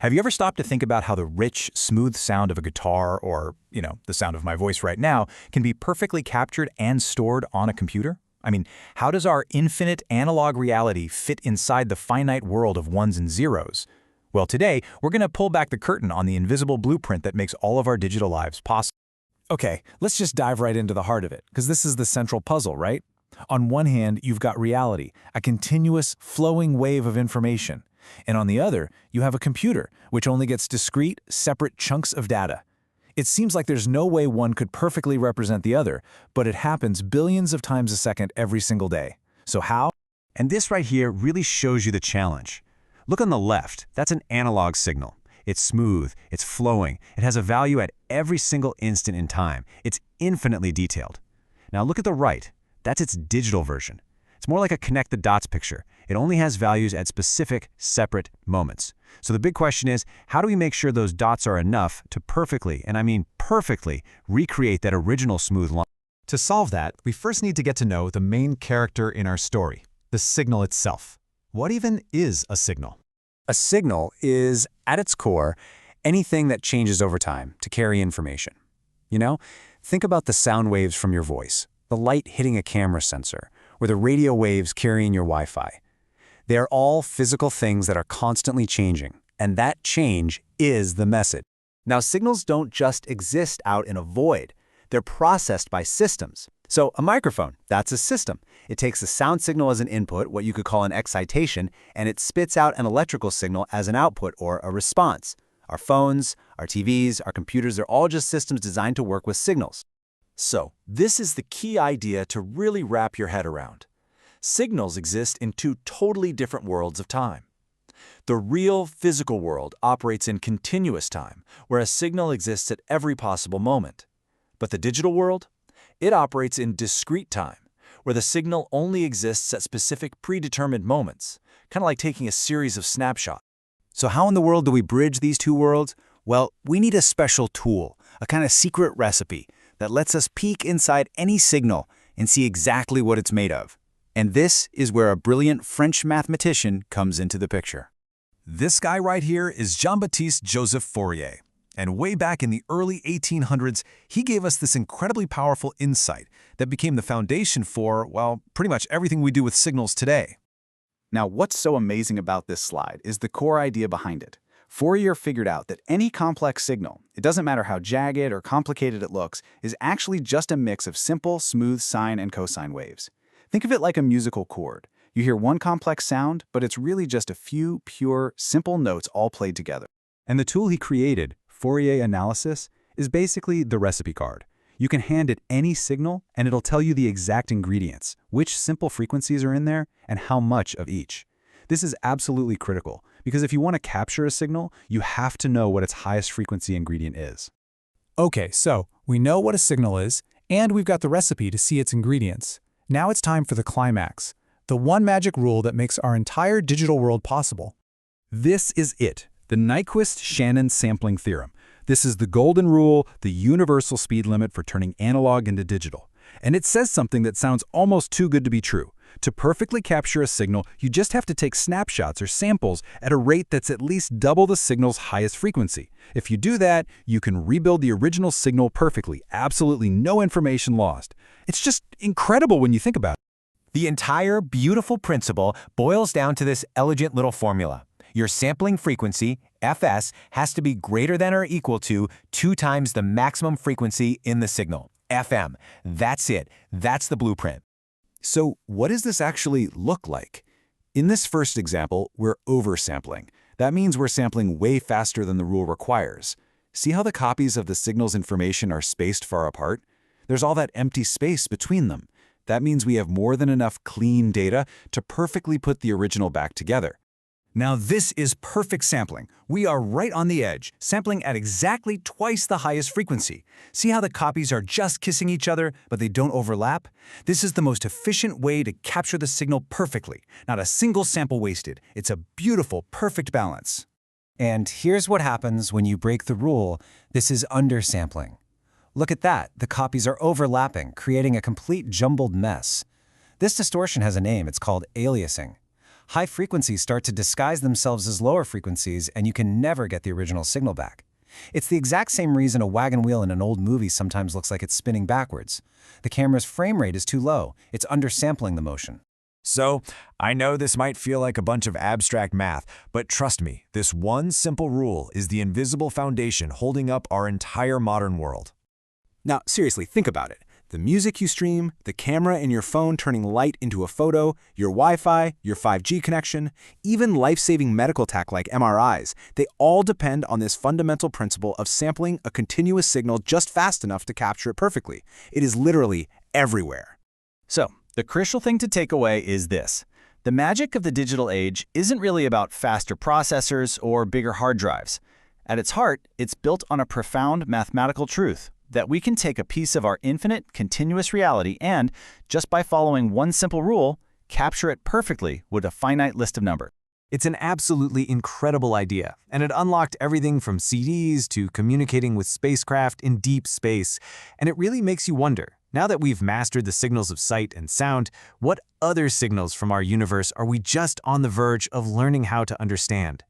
Have you ever stopped to think about how the rich, smooth sound of a guitar or, the sound of my voice right now can be perfectly captured and stored on a computer? I mean, how does our infinite analog reality fit inside the finite world of ones and zeros? Well, today, we're going to pull back the curtain on the invisible blueprint that makes all of our digital lives possible. Okay, let's just dive right into the heart of it, because this is the central puzzle, right? On one hand, you've got reality, a continuous, flowing wave of information. And on the other, you have a computer, which only gets discrete, separate chunks of data. It seems like there's no way one could perfectly represent the other, but it happens billions of times a second every single day. So how? And this right here really shows you the challenge. Look on the left, that's an analog signal. It's smooth, it's flowing, it has a value at every single instant in time. It's infinitely detailed. Now look at the right, that's its digital version. It's more like a connect the dots picture. It only has values at specific, separate moments. So the big question is, how do we make sure those dots are enough to perfectly, and I mean perfectly, recreate that original smooth line? To solve that, we first need to get to know the main character in our story, the signal itself. What even is a signal? A signal is, at its core, anything that changes over time to carry information. Think about the sound waves from your voice, the light hitting a camera sensor, or the radio waves carrying your Wi-Fi. They are all physical things that are constantly changing, and that change is the message. Now, signals don't just exist out in a void. They're processed by systems. So a microphone, that's a system. It takes a sound signal as an input, what you could call an excitation, and it spits out an electrical signal as an output or a response. Our phones, our TVs, our computers, they're all just systems designed to work with signals. So, this is the key idea to really wrap your head around. Signals exist in two totally different worlds of time. The real physical world operates in continuous time, where a signal exists at every possible moment. But the digital world? It operates in discrete time, where the signal only exists at specific predetermined moments, kind of like taking a series of snapshots. So how in the world do we bridge these two worlds? Well, we need a special tool, a kind of secret recipe that lets us peek inside any signal and see exactly what it's made of. And this is where a brilliant French mathematician comes into the picture. This guy right here is Jean-Baptiste Joseph Fourier. And way back in the early 1800s, he gave us this incredibly powerful insight that became the foundation for, well, pretty much everything we do with signals today. Now, what's so amazing about this slide is the core idea behind it. Fourier figured out that any complex signal, it doesn't matter how jagged or complicated it looks, is actually just a mix of simple, smooth sine and cosine waves. Think of it like a musical chord. You hear one complex sound, but it's really just a few pure, simple notes all played together. And the tool he created, Fourier Analysis, is basically the recipe card. You can hand it any signal, and it'll tell you the exact ingredients, which simple frequencies are in there, and how much of each. This is absolutely critical, because if you want to capture a signal, you have to know what its highest frequency ingredient is. Okay, so we know what a signal is, and we've got the recipe to see its ingredients. Now it's time for the climax, the one magic rule that makes our entire digital world possible. This is it, the Nyquist-Shannon sampling theorem. This is the golden rule, the universal speed limit for turning analog into digital. And it says something that sounds almost too good to be true. To perfectly capture a signal, you just have to take snapshots or samples at a rate that's at least double the signal's highest frequency. If you do that, you can rebuild the original signal perfectly, absolutely no information lost. It's just incredible when you think about it. The entire beautiful principle boils down to this elegant little formula. Your sampling frequency, fs, has to be greater than or equal to 2 times the maximum frequency in the signal, fm. That's it. That's the blueprint. So what does this actually look like? In this first example, we're oversampling. That means we're sampling way faster than the rule requires. See how the copies of the signal's information are spaced far apart? There's all that empty space between them. That means we have more than enough clean data to perfectly put the original back together. Now this is perfect sampling. We are right on the edge, sampling at exactly twice the highest frequency. See how the copies are just kissing each other, but they don't overlap? This is the most efficient way to capture the signal perfectly. Not a single sample wasted. It's a beautiful, perfect balance. And here's what happens when you break the rule. This is undersampling. Look at that. The copies are overlapping, creating a complete jumbled mess. This distortion has a name. It's called aliasing. High frequencies start to disguise themselves as lower frequencies, and you can never get the original signal back. It's the exact same reason a wagon wheel in an old movie sometimes looks like it's spinning backwards. The camera's frame rate is too low. It's undersampling the motion. So, I know this might feel like a bunch of abstract math, but trust me, this one simple rule is the invisible foundation holding up our entire modern world. Now, seriously, think about it. The music you stream, the camera in your phone turning light into a photo, your Wi-Fi, your 5G connection, even life-saving medical tech like MRIs, they all depend on this fundamental principle of sampling a continuous signal just fast enough to capture it perfectly. It is literally everywhere. So, the crucial thing to take away is this. The magic of the digital age isn't really about faster processors or bigger hard drives. At its heart, it's built on a profound mathematical truth that we can take a piece of our infinite, continuous reality and, just by following one simple rule, capture it perfectly with a finite list of numbers. It's an absolutely incredible idea, and it unlocked everything from CDs to communicating with spacecraft in deep space. And it really makes you wonder, now that we've mastered the signals of sight and sound, what other signals from our universe are we just on the verge of learning how to understand?